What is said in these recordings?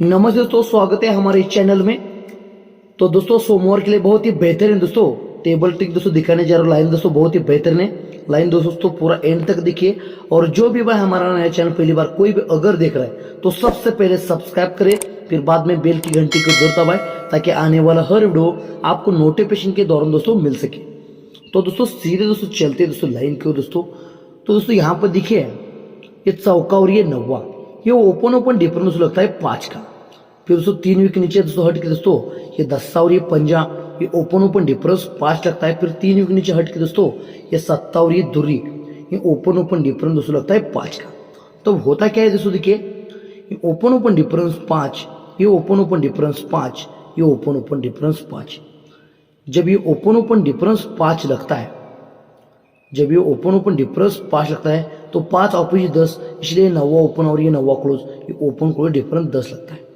नमस्ते दोस्तों, स्वागत है हमारे चैनल में। तो दोस्तों सोमवार के लिए बहुत ही बेहतरीन दोस्तों टेबल टिक दोस्तों दिखाने जा रहा हूँ। लाइन दोस्तों बहुत ही बेहतरीन है। लाइन दोस्तों पूरा एंड तक देखिए। और जो भी भाई हमारा नया चैनल पहली बार कोई भी अगर देख रहा है तो सबसे पहले सब्सक्राइब करे, फिर बाद में बेल की घंटी को जरूर दबाए ताकि आने वाला हर वीडियो आपको नोटिफिकेशन के दौरान दोस्तों मिल सके। तो दोस्तों सीधे दोस्तों चलते दोस्तों लाइन की ओर दोस्तों। तो दोस्तों यहाँ पर देखिए ये चौका और ये नौवा, ये ओपन डिफरेंस लगता है 5 का। फिर दोस्तों 3 वीक नीचे दोस्तों हट के दोस्तों ये 10 और ये 5, ये ओपन डिफरेंस 5 लगता है। फिर 3 वीक नीचे हट के दोस्तों ये 7 और ये दुर्री, ये ओपन डिफरेंस दोस्तों लगता है 5 का। तो होता क्या है दोस्तों, देखिए ये ओपन डिफरेंस 5, ये ओपन डिफरेंस 5, ये ओपन डिफरेंस 5। जब ये ओपन डिफरेंस 5 लगता है, जब ये ओपन डिफरेंस 5 लगता है तो 5 ऑपोजिट 10, इसलिए नौवा ओपन और ये नौवा क्लोज, ये ओपन क्लोज डिफरेंस 10 लगता है।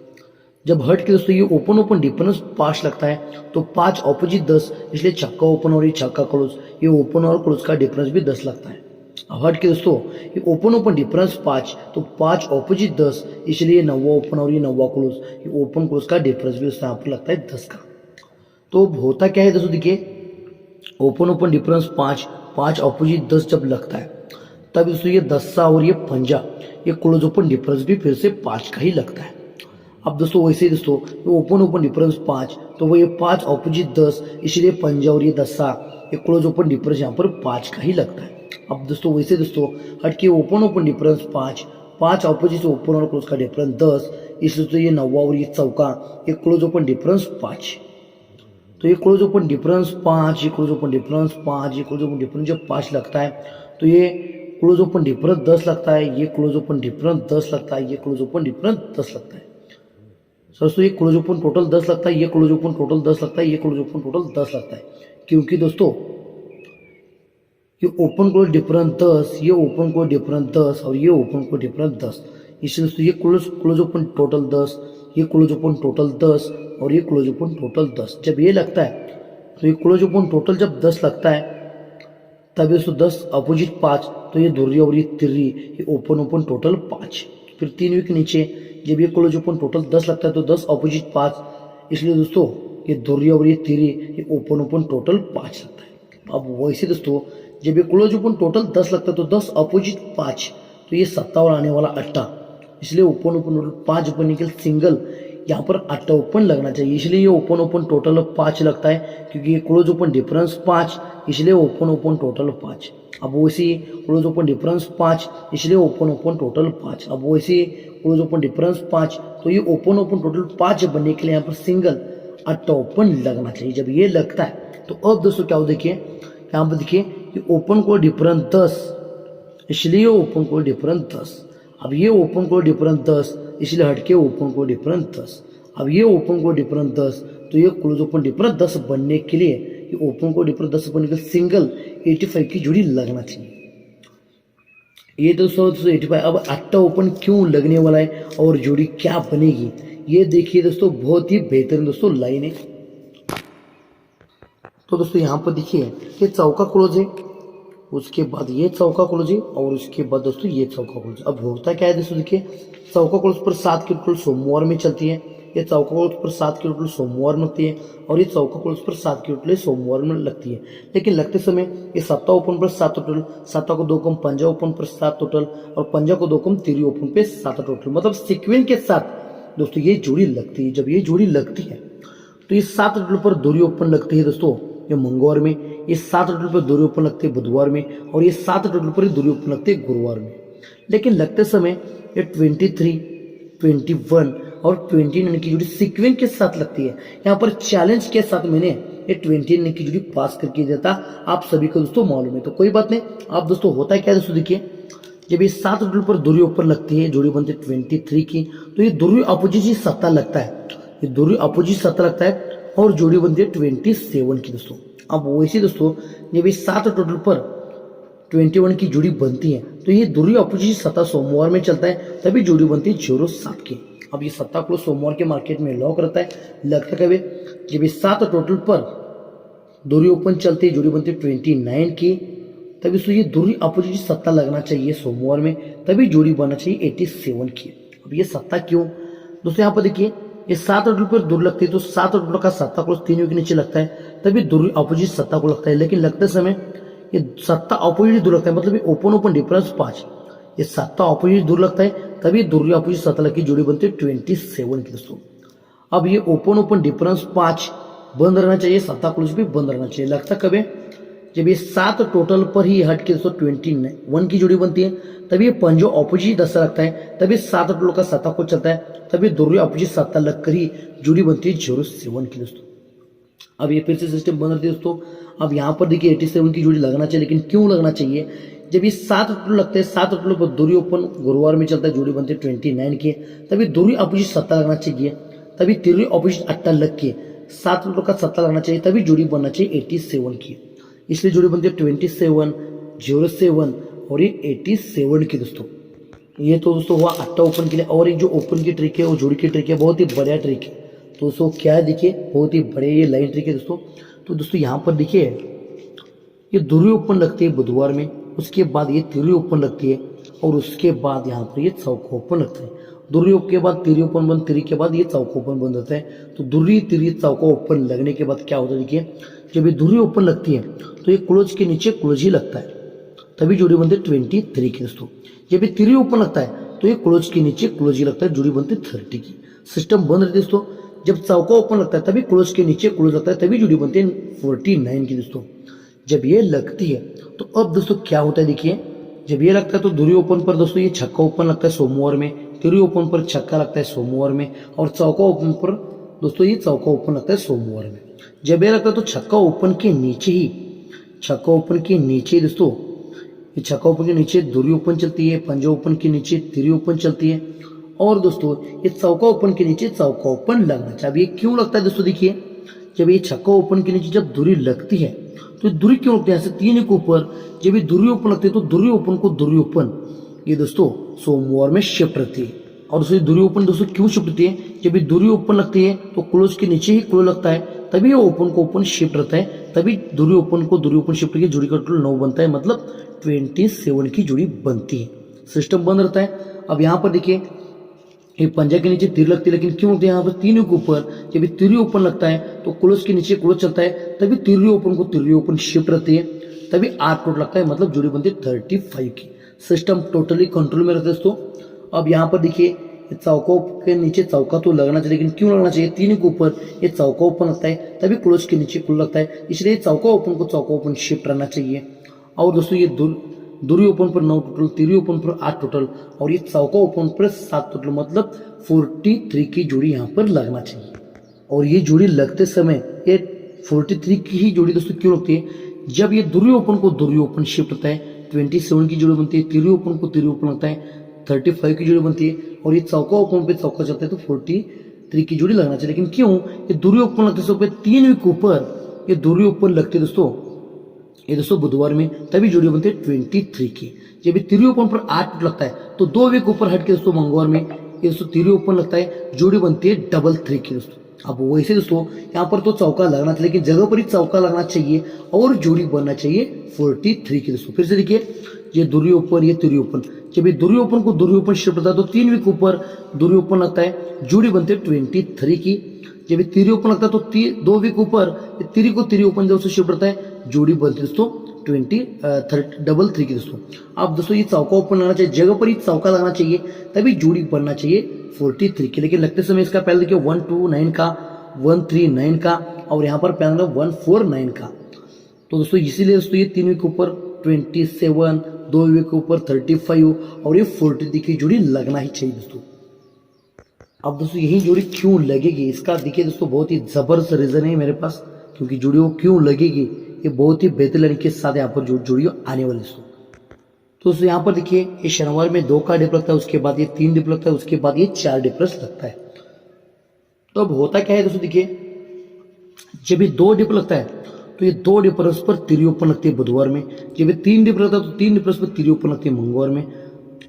जब हट के दोस्तों ये ओपन डिफरेंस 5 लगता है तो 5 ऑपोजिट 10, इसलिए छक्का ओपन और ये छक्का क्लोज, ये ओपन और क्लोज का डिफरेंस भी 10 लगता है। अब हट के दोस्तों ये ओपन डिफरेंस 5 तो 5 ऑपोजिट 10, इसलिए नौवा ओपन और ये नौवा क्लोज, ये ओपन क्लोज का डिफरेंस भी यहाँ पर लगता है 10 का। तो होता क्या है दोस्तों, देखिए ओपन डिफरेंस 5, 5 ऑपोजिट 10 जब लगता है तब दोस्तों ये 10 और ये 5, ये क्लोज ओपन डिफरेंस भी फिर से 5 का ही लगता है। अब दोस्तों वैसे ही दोस्तों ये ओपन डिफरेंस 5 तो वो ये 5 ऑपोजिट 10, इसलिए 5 और ये 10, ये क्लोज ओपन डिफरेंस यहाँ पर 5 का ही लगता है। अब दोस्तों वैसे दोस्तों हट के ओपन डिफरेंस 5, 5 ऑपोजिट ओपन और क्लोज का डिफरेंस 10, इसलिए तो ये नौवा और ये चौका, ये क्लोज ओपन डिफरेंस 5। तो ये क्लोज ओपन डिफरेंस 5, ये क्लोज ओपन डिफरेंस 5, ये क्लोज ओपन डिफरेंस जब 5 लगता है तो ये क्लोज ओपन डिफरेंस 10 लगता है, ये क्लोज ओपन डिफरेंस 10 लगता है, ये क्लोज ओपन डिफरेंस 10 लगता है। दोस्तों ये क्लोज ओपन टोटल 10 लगता है, ये क्लोज ओपन टोटल 10 लगता है, ये क्लोज ओपन टोटल 10 लगता है। क्योंकि दोस्तों ये ओपन क्लोज डिफरेंस 10, ये ओपन क्लोज डिफरेंस 10 और ये ओपन क्लोज डिफरेंस 10, इसलिए दोस्तों ये क्लोज ओपन टोटल 10, ये क्लोज ओपन टोटल 10 और ये क्लोज ओपन टोटल 10 जब ये लगता है तो ये क्लोज ओपन टोटल जब 10 लगता है तब दोस्तों 10 अपोजिट 5, तो ये धुर्री और ये तिर्री, ये ओपन टोटल 5। फिर 3 वीक नीचे जब ये क्लोज ओपन टोटल 10 लगता है तो 10 अपोजिट 5, इसलिए दोस्तों ये धुर्री और ये तिर्री, ये ओपन टोटल 5 लगता है। अब वैसे दोस्तों जब ये क्लोज ओपन टोटल 10 लगता है तो 10 अपोजिट 5, तो ये 7 और आने वाला 8, इसलिए ओपन टोटल 5 बनने के लिए सिंगल यहाँ पर 8 ओपन लगना चाहिए, इसलिए ये ओपन टोटल 5 लगता है। क्योंकि ये क्लोज ओपन डिफरेंस 5, इसलिए ओपन टोटल 5। अब वैसे क्लोज ओपन डिफरेंस 5, इसलिए ओपन टोटल 5। अब वैसे क्लोज ओपन डिफरेंस 5 तो ये ओपन टोटल 5 बनने के लिए यहाँ पर सिंगल 8 ओपन लगना चाहिए। जब ये लगता है तो अब दोस्तों क्या हो, देखिए यहाँ पर देखिए ये ओपन को डिफरेंस 10, इसलिए ओपन को डिफरेंस 10। अब ये ओपन को डिफरेंस 10, इसलिए हटके ओपन को डिफरेंस 10। अब ये ओपन को डिफरेंस 10 तो ये क्लोज ओपन डिफरेंस 10 बनने के लिए, ये ओपन को डिफरेंस 10 बनने के लिए सिंगल 85 की जोड़ी लगना चाहिए। ये दोस्तों 85। अब 8 ओपन क्यों लगने वाला है और जोड़ी क्या बनेगी, ये देखिए दोस्तों बहुत ही बेहतरीन दोस्तों लाइन है। तो दोस्तों यहाँ पर देखिए ये चौका क्लोज है, उसके बाद ये चौका क्लोज है और उसके बाद दोस्तों ये चौका क्लोज। अब होता क्या है दोस्तों, देखिए चौका क्लोज पर 7 की टोटल सोमवार में चलती है, ये चौका क्लोज पर 7 की टोटल सोमवार में लगती है और ये चौका क्लोज पर 7 की टोटल सोमवार में लगती है। लेकिन लगते समय ये 7 ओपन पर 7 टोटल, 7 को 2 कम 5 ओपन पर 7 टोटल और 5 को 2 कम 3 ओपन पे 7 टोटल, मतलब सीक्वेंस के साथ दोस्तों ये जोड़ी लगती है। जब ये जोड़ी लगती है तो ये 7 टोटल पर दूरी ओपन लगती है दोस्तों ये मंगलवार में, ये 7 टोटल पर दूरी ओपन लगती है बुधवार में और ये 7 टोटल पर दूरी ओपन लगती है गुरुवार में। लेकिन लगते समय ये 23, 21 और 29 की जोड़ी सीक्वेंस के साथ लगती है। यहाँ पर चैलेंज के साथ मैंने ये 29 की जोड़ी पास करके देता, आप सभी को दोस्तों मालूम है, तो कोई बात नहीं। आप दोस्तों होता है क्या दोस्तों, देखिए जब ये 7 टोटल पर दूरी ऊपर लगती है, जोड़ी बनती है 23 की, तो ये दूरी अपोजिट 7 लगता है, ये दूरी अपोजिट 7 लगता है और जोड़ी बनती है 27 की दोस्तों। अब वैसे दोस्तों जब ये 7 टोटल पर 21 की जोड़ी बनती है तो ये दूरी अपोजिट 7 सोमवार में चलता है, तभी जोड़ी बनती है 07 की। अब ये 7 क्लोज सोमवार के मार्केट में लॉक रहता है, लगता कभी जब ये 7 टोटल पर दूरी ओपन चलती है, जोड़ी बनती है 29 की, तभी दोस्तों ये दूरी अपोजिट 7 लगना चाहिए सोमवार में, तभी जोड़ी बनना चाहिए 87 की। अब ये 7 क्यों, दोस्तों यहाँ पर देखिए ये 7 टोटल पर दूर लगती है, तो 7 टोटल का सत्ता क्लोज 3 के नीचे लगता है, तभी दूर अपोजिट सत्ता को लगता है। लेकिन लगते समय ये सत्ता अपोजिट दूर लगता है, मतलब ये ओपन डिफरेंस 5, ये सत्ता अपोजिट दूर लगता है, तभी दूर अपोजिट सत्ता की जोड़ी बनती है 27 की दोस्तों। अब ये ओपन डिफरेंस 5 बंद रहना चाहिए, सत्ता क्लोज भी बंद रहना चाहिए। लगता कब है? जब ये 7 टोटल पर ही हट के दोस्तों 21 की जोड़ी बनती है, तभी ये पंजो ऑपोजिट दशा लगता है, तभी 7 टोटल का सत्ता को चलता है, तभी दोनों ऑपोजिट सत्ता लगकर ही जोड़ी बनती है 07 की दोस्तों। अब ये फिर से सिस्टम बन रही है दोस्तों। अब यहाँ पर देखिए 87 की जोड़ी लगना चाहिए, लेकिन क्यों लगना चाहिए? जब ये 7 टोटल लगते हैं, 7 टोटल पर दूरी ओपन गुरुवार में चलता है, जोड़ी बनती है 29 की, तभी दोनों ऑपोजिट सत्ता लगना चाहिए, तभी तीनों ऑपोजिट अट्टा लग के 7 टोटल का सत्ता लगना चाहिए, तभी जोड़ी बनना चाहिए 87 की। इसलिए जोड़ी बनती है 27, 07 और ये 87 की दोस्तों। ये तो दोस्तों हुआ अट्टा ओपन के लिए। और एक जो ओपन की ट्रिक है वो जोड़ी की ट्रिक है, बहुत ही बढ़िया ट्रिक है। तो दोस्तों क्या है देखिए, बहुत ही बड़े ये लाइन ट्रिक है दोस्तों। तो दोस्तों यहाँ पर देखिए ये दूरी ओपन लगती है बुधवार में, उसके बाद ये तीरी ओपन लगती है, और उसके बाद यहाँ पर ये चौका ओपन लगता है। दूरी के बाद तीरी ओपन बंद, तीरी के बाद ये चौका ओपन बंद होता है। तो दूरी तीरी चौका ओपन लगने के बाद क्या होता है देखिए, जब ये दूरी ओपन लगती है तो ये क्लोज के नीचे क्लोज ही लगता है, तभी जोड़ी बनती है 23 की दोस्तों। जब ये तीरी ओपन लगता है तो ये क्लोज के नीचे क्लोज ही लगता है, जोड़ी बनती है 30 की। सिस्टम बंद रहती है दोस्तों। जब चौका ओपन लगता है तभी क्लोज के नीचे क्लोज लगता है, तभी जोड़ी बनती है 49 की दोस्तों। जब ये लगती है तो अब दोस्तों क्या होता है देखिए, जब ये लगता है तो दूरी ओपन पर दोस्तों ये छक्का ओपन लगता है सोमवार में, तीरी ओपन पर छक्का लगता है सोमवार में, और चौका ओपन पर दोस्तों ये चौका ओपन लगता है सोमवार में। जब ये लगता है तो छक्का ओपन के नीचे ही, छक्का ओपन के नीचे दोस्तों, ये छक्का ओपन के नीचे दूरी ओपन चलती है, पंजा ओपन के नीचे तीरी ओपन चलती है, और दोस्तों ये चौका ओपन के नीचे चौका ओपन लगना चाहिए। अब ये क्यों लगता है दोस्तों देखिए, जब ये छक्का ओपन के नीचे जब दूरी लगती है तो दूरी क्यों लगती है? ऐसे 3 के ऊपर जब ये दूरी ओपन लगती है तो दूरी ओपन को दूरी ओपन ये दोस्तों सोमवार में शिफ्ट रहती है। और दूसरी दूरी ओपन दोस्तों क्यों शिफ्ट होती है? जब ये दूरी ओपन लगती है तो क्लोज के नीचे ही क्लोज लगता है, तभी ये ओपन को ओपन शिफ्ट रहता है, तभी दूरी ओपन को दूरी ओपन शिफ्ट की जोड़ी का टोटल 9 बनता है, मतलब 27 की जोड़ी बनती है। सिस्टम बंद रहता है। अब यहाँ पर देखिए ये पंजा के नीचे तीर लगती है, लेकिन क्यों लगती है? यहाँ पर 3 के ऊपर जब ये तीरी ओपन लगता है तो क्लोज के नीचे क्लोज चलता है, तभी तीरी ओपन को तीरी ओपन शिफ्ट रहती है, तभी 8 टोटल लगता है, मतलब जोड़ी बनती है 35 की। सिस्टम टोटली कंट्रोल में रहता है दोस्तों। अब यहाँ पर देखिए चौकों के नीचे चौका तो लगना चाहिए, लेकिन क्यों लगना चाहिए? 3 के ऊपर ये चौका ओपन लगता है, तभी क्लोज के नीचे क्लोज लगता है, इसलिए चौका ओपन को चौका ओपन शिफ्ट रहना चाहिए। और दोस्तों ये दूरी ओपन पर 9 टोटल, तीरी ओपन पर 8 टोटल, और ये चौका ओपन पर 7 टोटल, मतलब 43 की जोड़ी यहाँ पर लगना चाहिए। और ये जोड़ी लगते समय ये 43 की ही जोड़ी दोस्तों क्यों लगती है? जब ये दूरी ओपन को दूरी ओपन शिफ्ट होता है 27 की जोड़ी बनती है, तीरी ओपन को तीरी ओपन लगता है 35 की जोड़ी बनती है, और ये चौका ओपन पे चौका चलता है तो 43 की जोड़ी लगना चाहिए। लेकिन क्यों? ये दूरी ओपन लगते समय 3 वीक ऊपर ये दूरी ओपन लगती है दोस्तों, ये दोस्तों बुधवार में, तभी जोड़ी बनती है 23 की। जब ये तीरी ओपन पर 8 लगता है तो 2 वीक ऊपर हट के दोस्तों मंगलवार में ये दोस्तों तीरी ओपन लगता है, जोड़ी बनती है 33 की दोस्तों। अब वैसे दोस्तों यहाँ पर तो चौका लगना चाहिए, लेकिन जगह पर ही चौका लगना चाहिए और जोड़ी बनना चाहिए 43 की दोस्तों। फिर से देखिए ये दूरी ओपन ये तीरी ओपन, जब ये दूरी ओपन को दूरी ओपन शिफ्ट होता है तो 3 वीक ऊपर दूरी ओपन लगता है, जोड़ी बनती है 23 की। जब ये तीरी ओपन लगता है तो 2 वीक ऊपर तीरी को तीरी ओपन जब शिफ्ट होता है, जोड़ी बनती है दोस्तों 33 की दोस्तों। अब दोस्तों ये चौका ओपन लगना चाहिए, जगह पर ही चौका लगना चाहिए, तभी जोड़ी बनना चाहिए 43 की। लेकिन लगते समय इसका पहले देखिए 129 का, 139 का, और यहाँ पर पहले 149 का। तो दोस्तों इसीलिए दोस्तों ये 3 वीक के ऊपर 27, 2 वीक के ऊपर 35 और ये 43 की जोड़ी लगना ही चाहिए दोस्तों। अब दोस्तों यही जोड़ी क्यों लगेगी, इसका देखिए दोस्तों बहुत ही जबरदस्त रीजन है मेरे पास, क्योंकि जोड़ी वो क्यों लगेगी ये बहुत ही बेहतर तरीके के साथ यहाँ पर जोड़ी आने वाली दोस्तों। तो दोस्तों यहाँ पर देखिए ये शनिवार में 2 का डिप लगता है, उसके बाद ये 3 डिप लगता है, उसके बाद ये 4 डिफरेंस लगता है। तो अब होता क्या है दोस्तों देखिए, जब ये 2 डिप लगता है तो ये 2 डिफरेंस पर तीरी ओपन लगती है बुधवार में, जब ये 3 डिप लगता है तो 3 डिफरेंस पर तीरी ओपन लगती है मंगलवार में,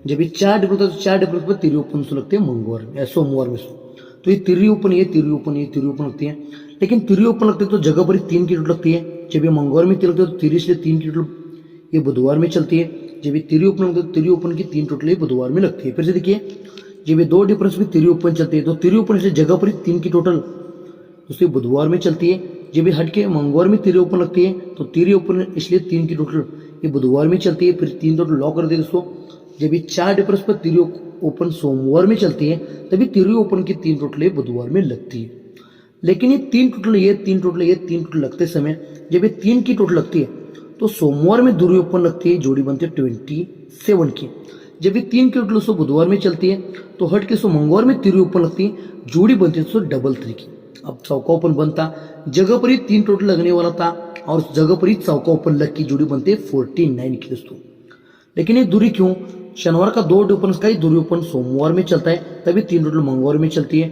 जब ये 4 डिप लगता है तो 4 डिफरेंस पर तीरी ओपन लगती है मंगलवार में, सोमवार में। तो ये तीरी ओपन ये तीरी ओपन ये तीरी ओपन लगती है, लेकिन तीरी ओपन लगती है तो जगह पर ही 3 की टोटल लगती है। जब ये मंगलवार में तीरी लगती है तो तीरी इसलिए 3 की टोटल ये बुधवार में चलती है, जब ये तीरी ओपन लगती है तो तीरी ओपन की 3 टोटल ये बुधवार में लगती है। फिर से देखिए जब ये 2 डिफरेंस में तीरी ओपन चलती है तो तीरी ओपन से जगह पर ही 3 की टोटल दोस्तों बुधवार में चलती है। जब ये हट के मंगलवार में तीरी ओपन लगती है तो तीरी ओपन इसलिए 3 की टोटल ये बुधवार में चलती है, फिर 3 टोटल लॉक कर दिए दोस्तों। जब ये 4 डिफरेंस पर तीरी ओपन सोमवार में चलती है तभी तीरी ओपन की 3 टोटल ये बुधवार में लगती है। लेकिन ये 3 टोटल लगते समय जब ये 3 की टोटल लगती है तो सोमवार में दूरी ओपन लगती है, जोड़ी बनती है 27 की। जब ये 3 की टोटल बुधवार में चलती है तो हट के मंगलवार में तीरी ओपन लगती है, जोड़ी बनती है 3 की। अब चौका ओपन बनता, जगह पर ही 3 टोटल लगने वाला था और उस जगह पर ही चौका ओपन लग की जोड़ी बनती है 49 की दोस्तों। लेकिन ये दूरी क्यों, शनिवार का 2 डिफरेंस का ही दूरी ओपन सोमवार में चलता है तभी 3 टोटल मंगलवार में चलती है।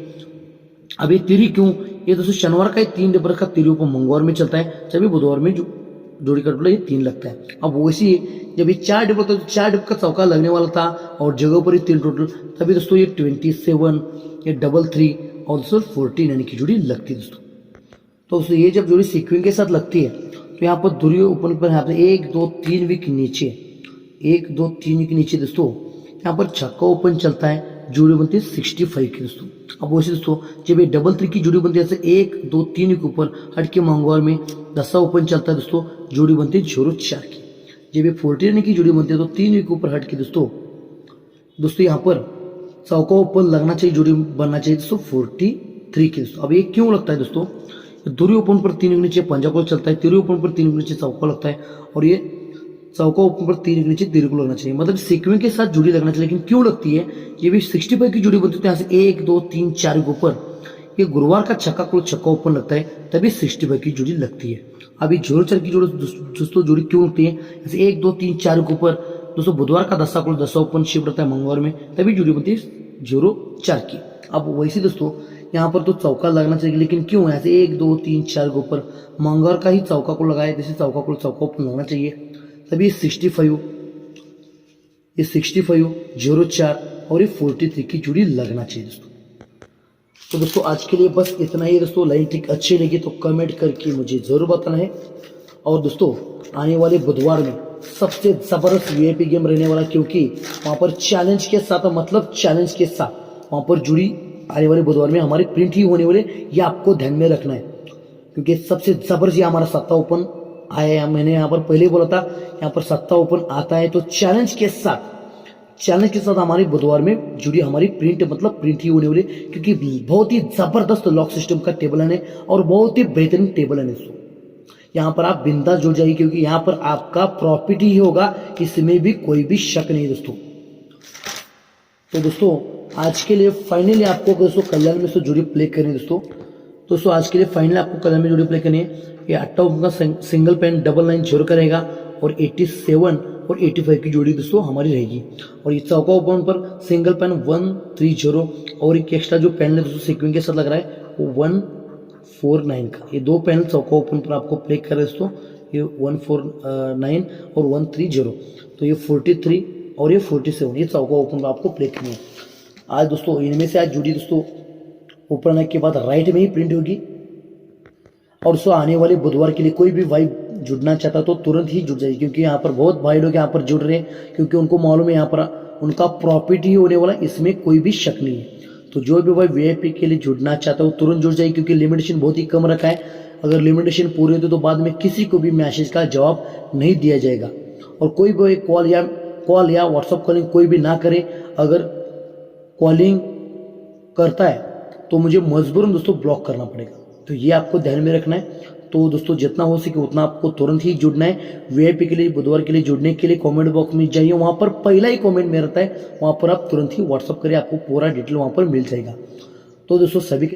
अब ये तीरी क्यों, ये दोस्तों शनिवार का ही 3 डिफरेंस का तीरी ओपन मंगलवार में चलता है तभी बुधवार में जोड़ी का टोटल ये 3 लगता है। अब वैसे ही जब ये 4 डिफरेंस तो 4 डिफरेंस का चौका लगने वाला था और जगह पर ही 3 टोटल तभी दोस्तों ये 27 ये 33 और दोस्तों 49 की जोड़ी लगती है दोस्तों। तो दोस्तों ये जब जोड़ी सीक्वेंस के साथ लगती है तो यहाँ पर दूरी ओपन पर यहाँ पर 1 2 3 वीक नीचे 1 2 3 वीक नीचे दोस्तों यहाँ पर छक्का ओपन चलता है, जोड़ी बनती है 65 की दोस्तों। अब वैसे दोस्तों जब ये 3 की जोड़ी बनती है जैसे 1 2 3 वीक ऊपर हट के मंगलवार में 10 ओपन चलता है दोस्तों, जोड़ी बनती है 04 की। जब ये 49 की जोड़ी बनती है तो 3 वीक ऊपर हट के दोस्तों यहाँ पर चौका ओपन लगना चाहिए, जोड़ी बनना चाहिए दोस्तों 43 की दोस्तों। अब ये क्यों लगता है दोस्तों, दूरी ओपन पर 3 वीक नीचे पंजा को चलता है, तीरी ओपन पर 3 वीक नीचे चौका लगता है और ये चौका ऊपर पर 3 के नीचे तीर को लगना चाहिए, मतलब सीक्वेंस के साथ जुड़ी लगना चाहिए। लेकिन क्यों लगती है, ये भी 65 की जुड़ी बनती है यहाँ से 1 2 3 4 के ऊपर ये गुरुवार का छक्का ओपन लगता है तभी 65 की जुड़ी लगती है। अभी 04 की जोड़ी दोस्तों जुड़ी क्यों लगती है, जैसे 1 2 3 4 के ऊपर दोस्तों बुधवार का 10 ओपन शिफ्ट रहता है मंगलवार में तभी जुड़ी बनती है 04 की। अब वैसे दोस्तों यहाँ पर तो चौका लगना चाहिए, लेकिन क्यों ऐसे 1 2 3 4 के ऊपर मंगलवार का ही चौका को लगाए, जैसे चौका ओपन लगना चाहिए तभी 65 04 और ये 43 की जोड़ी लगना चाहिए दोस्तों। तो दोस्तों आज के लिए बस इतना ही दोस्तों। लाइन ट्रिक अच्छी लगी तो कमेंट करके मुझे जरूर बताना है। और दोस्तों आने वाले बुधवार में सबसे जबरदस्त वीआईपी गेम रहने वाला, क्योंकि वहां पर चैलेंज के साथ वहां पर जुड़ी आने वाले बुधवार में हमारी प्रिंट ही होने वाले, ये आपको ध्यान में रखना है। क्योंकि सबसे जबरदस्त ये हमारा 7 ओपन आया है, मैंने यहाँ पर पहले बोला था यहाँ पर 7 ओपन आता है तो चैलेंज के साथ हमारी बुधवार में जुड़ी हमारी प्रिंट ही होने वाली, क्योंकि बहुत ही जबरदस्त लॉक सिस्टम का टेबल है और बहुत ही बेहतरीन टेबल है दोस्तों। यहाँ पर आप बिंदास जुड़ जाइए क्योंकि यहाँ पर आपका प्रॉफिट ही होगा, इसमें भी कोई भी शक नहीं दोस्तों। तो दोस्तों आज के लिए फाइनली आपको दोस्तों कल्याण में से जुड़ी प्ले करनी है दोस्तों आज के लिए फाइनली आपको कल्याण में जुड़ी प्ले करनी है। ये 58 का सिंगल पेन 990 करेगा और 87 और 85 की जोड़ी दोस्तों हमारी रहेगी। और ये चौका ओपन पर सिंगल पेन 130 और एक एक्स्ट्रा जो पेन दोस्तों सीक्वेंस के साथ लग रहा है वो 149 का, ये 2 पेन चौका ओपन पर आपको प्ले कर रहे दोस्तों, ये 149 और 130। तो ये 43 और ये 47 ये चौका ओपन पर आपको प्ले करनी है। आज दोस्तों इनमें से आज जुड़ी दोस्तों ओपन आने के बाद राइट में ही प्रिंट होगी। और दोस्तों आने वाले बुधवार के लिए कोई भी भाई जुड़ना चाहता तो तुरंत ही जुड़ जाइए, क्योंकि यहाँ पर बहुत भाई लोग यहाँ पर जुड़ रहे हैं, क्योंकि उनको मालूम है यहाँ पर उनका प्रॉफिट ही होने वाला, इसमें कोई भी शक नहीं है। तो जो भी भाई वीआईपी के लिए जुड़ना चाहता हो तुरंत जुड़ जाइए, क्योंकि लिमिटेशन बहुत ही कम रखा है। अगर लिमिटेशन पूरी होती तो बाद में किसी को भी मैसेज का जवाब नहीं दिया जाएगा। और कोई भी कॉल या व्हाट्सअप कॉलिंग कोई भी ना करे, अगर कॉलिंग करता है तो मुझे मजबूरन दोस्तों ब्लॉक करना पड़ेगा। तो ये आपको ध्यान में रखना है। तो दोस्तों जितना हो सके उतना आपको तुरंत ही जुड़ना है। वीआईपी के लिए बुधवार के लिए जुड़ने के लिए कमेंट बॉक्स में जाइए, वहां पर पहला ही कमेंट में रहता है, वहां पर आप तुरंत ही व्हाट्सअप करिए, आपको पूरा डिटेल वहां पर मिल जाएगा। तो दोस्तों सभी